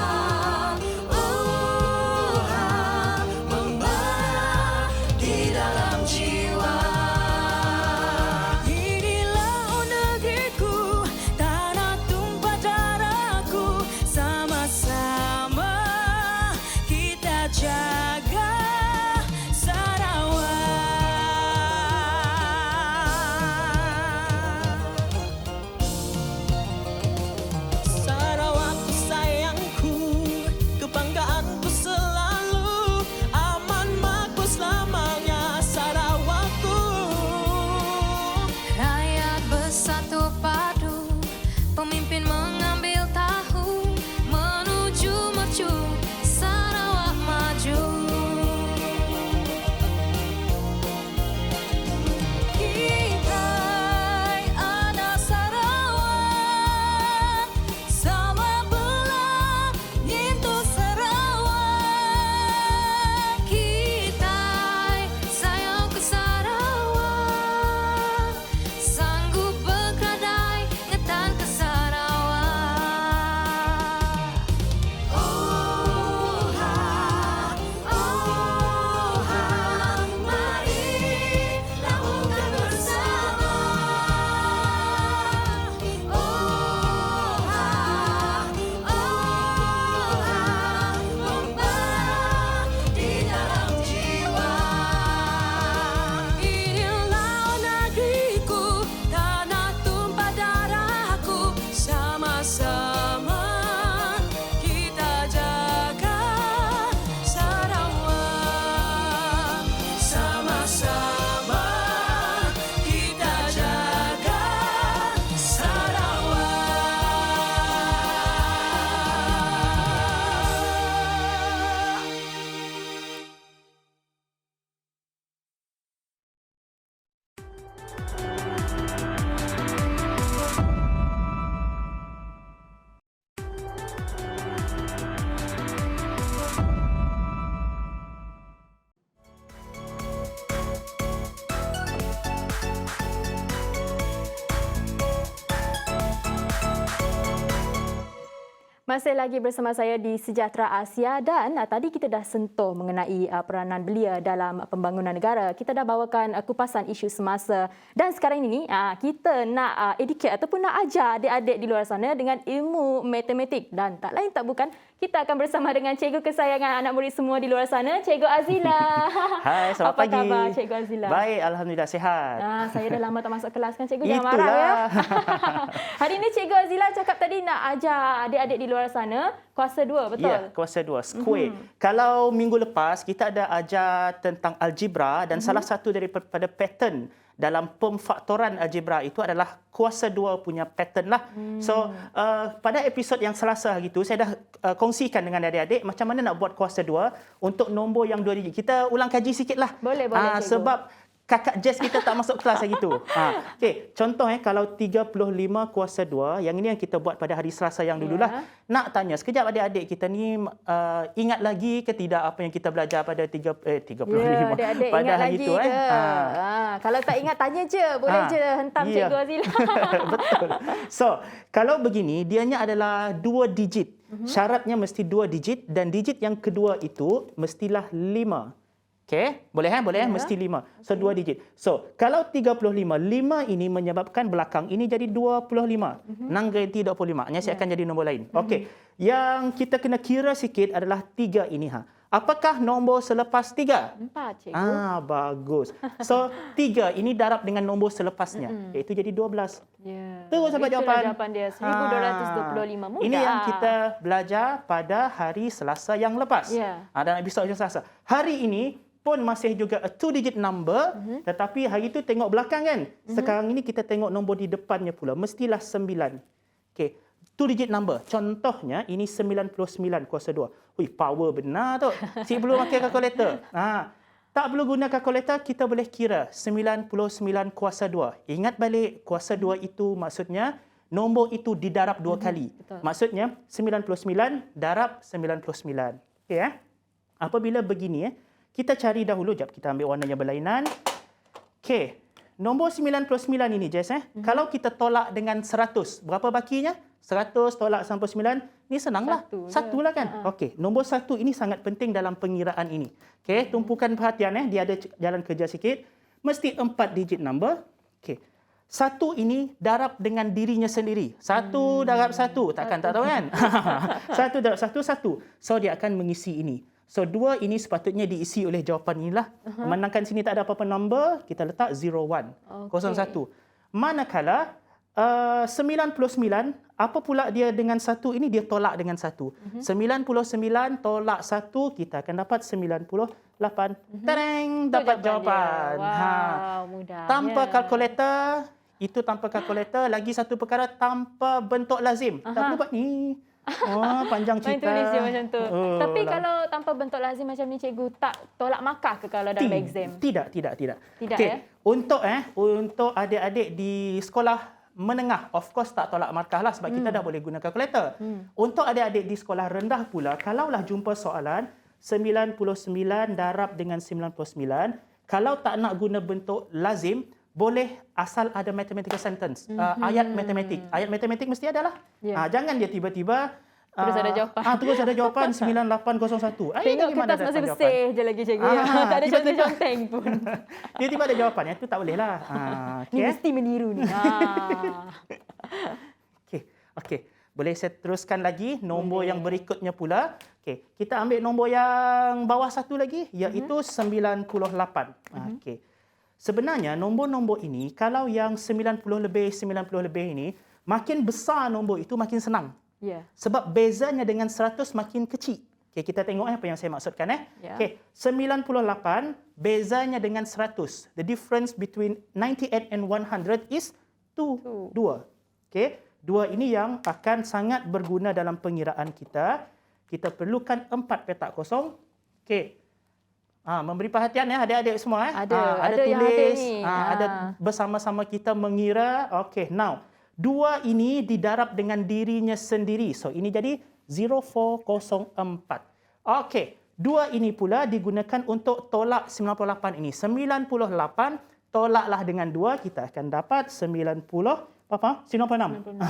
Masih lagi bersama saya di Sejahtera Asia dan tadi kita dah sentuh mengenai peranan belia dalam pembangunan negara. Kita dah bawakan kupasan isu semasa dan sekarang ini kita nak educate ataupun nak ajar adik-adik di luar sana dengan ilmu matematik dan tak lain tak bukan kita akan bersama dengan cikgu kesayangan anak murid semua di luar sana, Cikgu Azila. Hai, selamat Apa pagi. Apa khabar Cikgu Azila? Baik, alhamdulillah sihat. Saya dah lama tak masuk kelas kan cikgu, jangan marah ya. Hari ini Cikgu Azila cakap tadi nak ajar adik-adik di luar sana kuasa 2, betul? Ya, kuasa 2, square. Kalau minggu lepas kita ada ajar tentang algebra dan salah satu daripada pattern dalam pemfaktoran algebra itu adalah kuasa 2 punya pattern lah. So, pada episod yang Selasa hari itu saya dah kongsikan dengan adik-adik macam mana nak buat kuasa 2 untuk nombor yang 2 digit. Kita ulang kaji sikitlah. Boleh, cikgu. Sebab kakak Jess kita tak masuk kelas hari itu. Okey, contoh kalau 35 kuasa 2, yang ini yang kita buat pada hari Selasa yang dululah. Nak tanya sekejap adik-adik kita ni ingat lagi ke tidak apa yang kita belajar pada 35 adik-adik pada ingat hari lagi itu ke? Kalau tak ingat tanya je, boleh je hentam Cikgu Azila. Betul. So, kalau begini dianya adalah 2 digit. Syaratnya mesti 2 digit dan digit yang kedua itu mestilah 5. Okey, boleh boleh mesti 5. So 2 digit. So, kalau 35, 5 ini menyebabkan belakang ini jadi 25. Nang ganti 25. Saya akan jadi nombor lain. Okey. Yang kita kena kira sikit adalah 3 ini Apakah nombor selepas 3? 4, cikgu. Bagus. So, 3 ini darab dengan nombor selepasnya, iaitu jadi 12. Ya. Terus sampai jawapan. Jawapan dia 1225. Mudah. Ini yang kita belajar pada hari Selasa yang lepas. Ya. Dalam episod yang Selasa. Hari ini pun masih juga a 2-digit number, tetapi hari itu tengok belakang kan. Sekarang ini kita tengok nombor di depannya pula. Mestilah 9. Okey. 2-digit number. Contohnya, ini 99 kuasa 2. Ui, power benar tu. Cik perlu pakai kalkulator. Tak perlu guna kalkulator, kita boleh kira 99 kuasa 2. Ingat balik, kuasa 2 itu maksudnya nombor itu didarab 2 kali. Betul. Maksudnya, 99 darab 99. Okey, apabila begini, kita cari dahulu. Jap, kita ambil warna yang berlainan. Okey. Nombor 99 ini, Jess. Kalau kita tolak dengan 100, berapa bakinya? 100 tolak 99, ni senanglah. Satu lah kan? Okey, nombor 1 ini sangat penting dalam pengiraan ini. Okey, tumpukan perhatian. Dia ada jalan kerja sikit. Mesti 4 digit number. Okey. 1 ini darab dengan dirinya sendiri. 1 darab 1. Takkan tak tahu kan? 1 darab 1, 1. So, dia akan mengisi ini. So, 2 ini sepatutnya diisi oleh jawapan inilah. Memandangkan sini tak ada apa-apa number, kita letak 01. 01. Manakala 99, apa pula dia dengan 1 ini? Dia tolak dengan 1. 99 tolak 1, kita akan dapat 98. Tereng, dapat jawapan. Wow, mudah. Tanpa kalkulator, itu tanpa kalkulator. Lagi satu perkara, tanpa bentuk lazim. Tak perlu buat ni. Panjang Main cerita. tulis je macam tu. Tapi kalau tanpa bentuk lazim macam ni, cikgu tak tolak markah ke kalau dalam exam? Tidak. Tidak, Okey, untuk adik-adik di sekolah menengah, of course tak tolak markah lah sebab kita dah boleh guna kalkulator. Untuk adik-adik di sekolah rendah pula, kalaulah jumpa soalan 99 darab dengan 99, kalau tak nak guna bentuk lazim, boleh asal ada mathematical sentence, ayat matematik. Ayat matematik mesti ada lah. Jangan dia tiba-tiba Terus ada jawapan. Terus ada jawapan 9801. Tengok kertas masih bersih je lagi, cikgu. Tak ada conteng-conteng pun. Tiba-tiba ada jawapan. Itu tak boleh lah. Ni mesti meniru ni. Okey. Boleh saya teruskan lagi nombor yang berikutnya pula. Okey, kita ambil nombor yang bawah satu lagi, iaitu 98. Okey. Sebenarnya nombor-nombor ini, kalau yang 90 lebih ini, makin besar nombor itu makin senang. Ya. Sebab bezanya dengan 100 makin kecil. Okey, kita tengok apa yang saya maksudkan. Okey, 98 bezanya dengan 100. The difference between 98 and 100 is 2. Okey, 2 ini yang akan sangat berguna dalam pengiraan kita. Kita perlukan 4 petak kosong. Okey. Memberi perhatian adik-adik semua. Ada tulis, yang ada ni. Ada bersama-sama kita mengira. Okey, now 2 ini didarab dengan dirinya sendiri. So, ini jadi 0404. Okey, 2 ini pula digunakan untuk tolak 98 ini. 98 tolaklah dengan 2, kita akan dapat 99. Apa? 96. 96.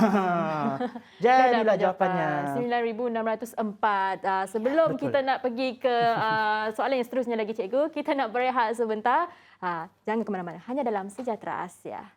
Jadilah jawapannya. 9,604. Sebelum Betul. kita nak pergi ke soalan yang seterusnya lagi, cikgu, kita nak berehat sebentar. Jangan ke mana-mana. Hanya dalam Sejahtera Asia.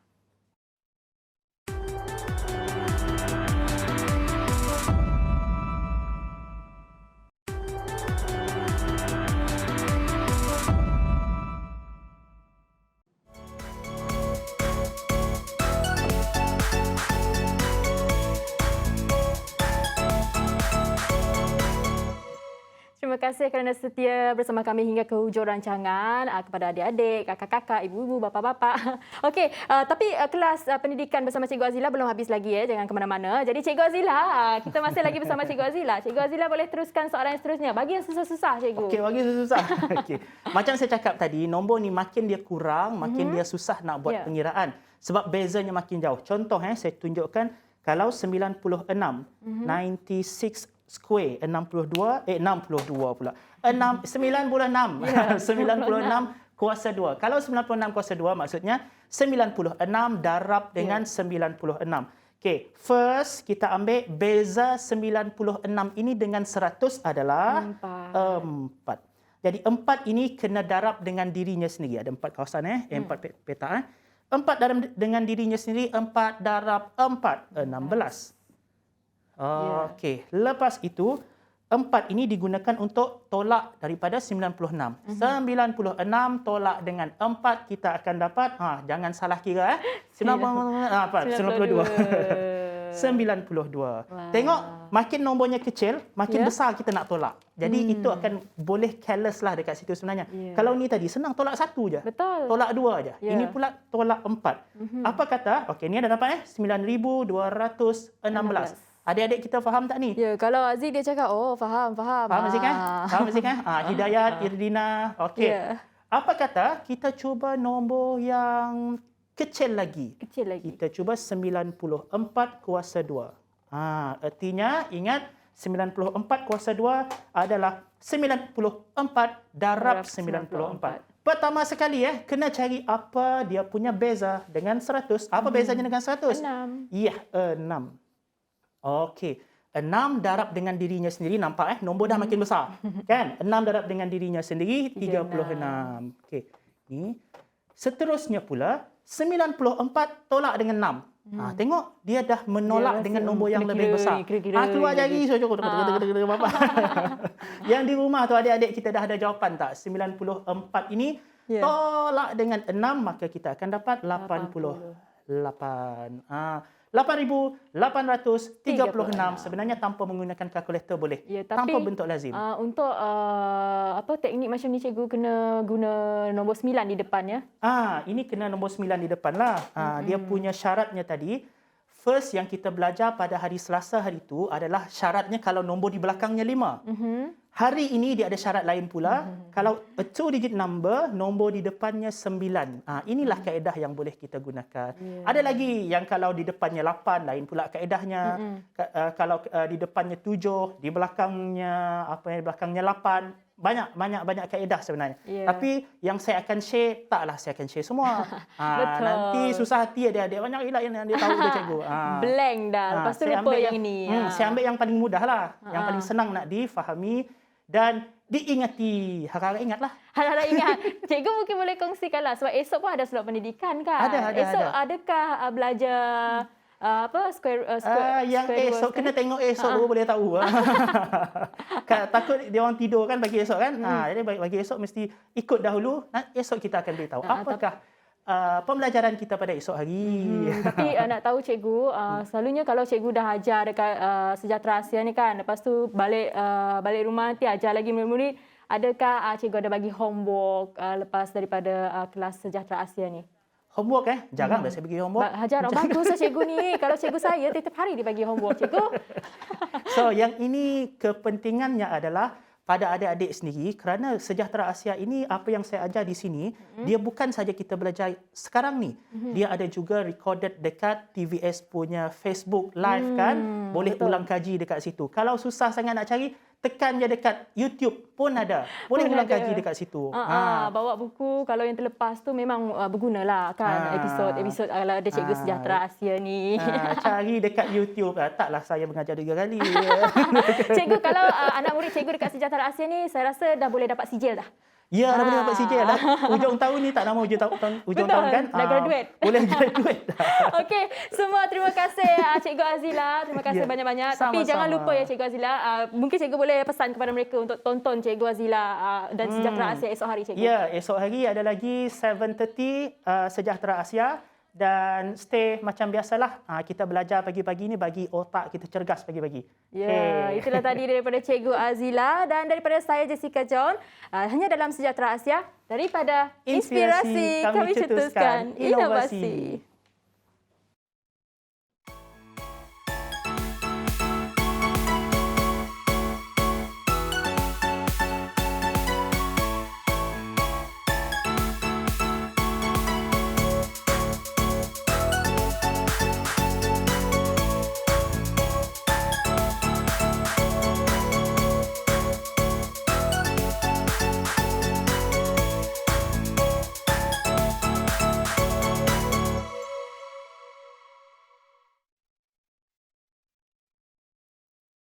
Terima kasih kerana setia bersama kami hingga ke hujung rancangan. Kepada adik-adik, kakak-kakak, ibu-ibu, bapa-bapa. Okey, tapi kelas pendidikan bersama Cikgu Azila belum habis lagi ya. Jangan ke mana-mana. Jadi Cikgu Azila, kita masih lagi bersama Cikgu Azila. Cikgu Azila boleh teruskan soalan yang seterusnya. Bagi yang susah-susah, Cikgu. Okey, bagi susah. Okey. Macam saya cakap tadi, nombor ni makin dia kurang, makin dia susah nak buat pengiraan. Sebab bezanya makin jauh. Contoh saya tunjukkan kalau 96, 96 square 62 pula. 96 96 kuasa 2. Kalau 96 kuasa 2 maksudnya 96 darab dengan 96. Okey, first kita ambil beza 96 ini dengan 100 adalah 4. Jadi 4 ini kena darab dengan dirinya sendiri. Ada 4 kawasan 4 peta 4 darab dengan dirinya sendiri, 4 darab 4 16. Okey, lepas itu 4 ini digunakan untuk tolak daripada 96. 96 tolak dengan 4 kita akan dapat, jangan salah kira 92. 92. Tengok, makin nombornya kecil, makin besar kita nak tolak. Jadi itu akan boleh careless lah dekat situ sebenarnya. Kalau ni tadi senang tolak 1 je. Betul. Tolak 2 je. Ini pula tolak 4. Apa kata? Okey, ni ada dapat 9216. Adik-adik kita faham tak ni? Ya, kalau Aziz dia cakap, faham. Faham Aziz kan? Faham Aziz kan? Hidayat, Irdina. Okey. Apa kata kita cuba nombor yang kecil lagi. Kita cuba 94 kuasa 2. Artinya ingat 94 kuasa 2 adalah 94 darab 94. Pertama sekali kena cari apa dia punya beza dengan 100. Apa bezanya dengan 100? 6. Ya, 6. Okey. 6 darab dengan dirinya sendiri, nampak nombor dah makin besar. Kan? 6 darab dengan dirinya sendiri 36. Okey. Ni seterusnya pula 94 tolak dengan 6. Tengok dia dah menolak dengan nombor yang lebih besar. Keluar jari cukup. Yang di rumah tu adik-adik kita dah ada jawapan tak? 94 ini tolak dengan 6 maka kita akan dapat 88. 8,836 sebenarnya tanpa menggunakan kalkulator boleh. Tanpa bentuk lazim. Untuk teknik macam ni cikgu kena guna nombor 9 di depan ya. Ini kena nombor 9 di depan lah. Dia punya syaratnya tadi, first yang kita belajar pada hari Selasa hari itu adalah syaratnya kalau nombor di belakangnya 5. Hari ini dia ada syarat lain pula. Kalau a 2-digit number, nombor di depannya 9. Inilah kaedah yang boleh kita gunakan. Ada lagi yang kalau di depannya 8, lain pula kaedahnya. Kalau di depannya 7, di belakangnya 8. Banyak kaedah sebenarnya. Tapi yang saya akan share, taklah saya akan share semua. Betul. Nanti susah hati adik-adik. Banyak yang dia tahu dia cikgu. Blank dah. Lepas tu lupa yang ini. Saya ambil yang paling mudah lah. Yang paling senang nak difahami dan diingati. Harap-harap ingatlah. Harap-harap ingat. Cikgu mungkin boleh kongsikanlah sebab esok pun ada slot pendidikan kan? Ada. Esok adakah belajar yang esok kena tengok esok baru boleh tahu. Takut dia orang tidur kan pagi esok kan. Jadi pagi esok mesti ikut dahulu. Esok kita akan beritahu apakah pembelajaran kita pada esok hari. Tapi nak tahu cikgu, selalunya kalau cikgu dah ajar dekat Sejahtera Asia ni kan, lepas tu balik rumah nanti ajar lagi murid-murid, adakah cikgu ada bagi homework lepas daripada kelas Sejahtera Asia ni? Homework jarang dah saya bagi homework. Hajar bagus lah cikgu ni. Kalau cikgu saya tiap hari dia bagi homework cikgu. So yang ini kepentingannya adalah pada adik-adik sendiri kerana Sejahtera Asia ini apa yang saya ajar di sini dia bukan saja kita belajar sekarang ni. Dia ada juga recorded dekat TVS punya Facebook live kan. Boleh ulang kaji dekat situ. Kalau susah sangat nak cari, tekan je dekat YouTube pun ada. Boleh Pun ulang ada. kaji dekat situ. Bawa buku kalau yang terlepas tu memang bergunalah kan episod kalau ada Cikgu Sejahtera Asia ni. Cari dekat YouTube. Taklah saya mengajar 3 kali. Cikgu, kalau anak murid cikgu dekat Sejahtera Asia ni saya rasa dah boleh dapat sijil dah. Ya, dah boleh dapat sijil dah. Hujung tahun ni tak nama hujung tahun kan? Dah graduate. Boleh graduate. Okey, semua terima kasih Cikgu Azila. Terima kasih Ya, banyak-banyak. Tapi sama-sama. jangan lupa ya Cikgu Azila, mungkin Cikgu boleh pesan kepada mereka untuk tonton Cikgu Azila dan Sejahtera Asia esok hari Cikgu. Ya, esok hari ada lagi 7:30 Sejahtera Asia. Dan stay macam biasalah. Kita belajar pagi-pagi ni bagi otak kita cergas pagi-pagi. Ya, itulah tadi daripada Cikgu Azila dan daripada saya Jessica John. Hanya dalam Sejahtera Asia, daripada inspirasi kami cetuskan inovasi.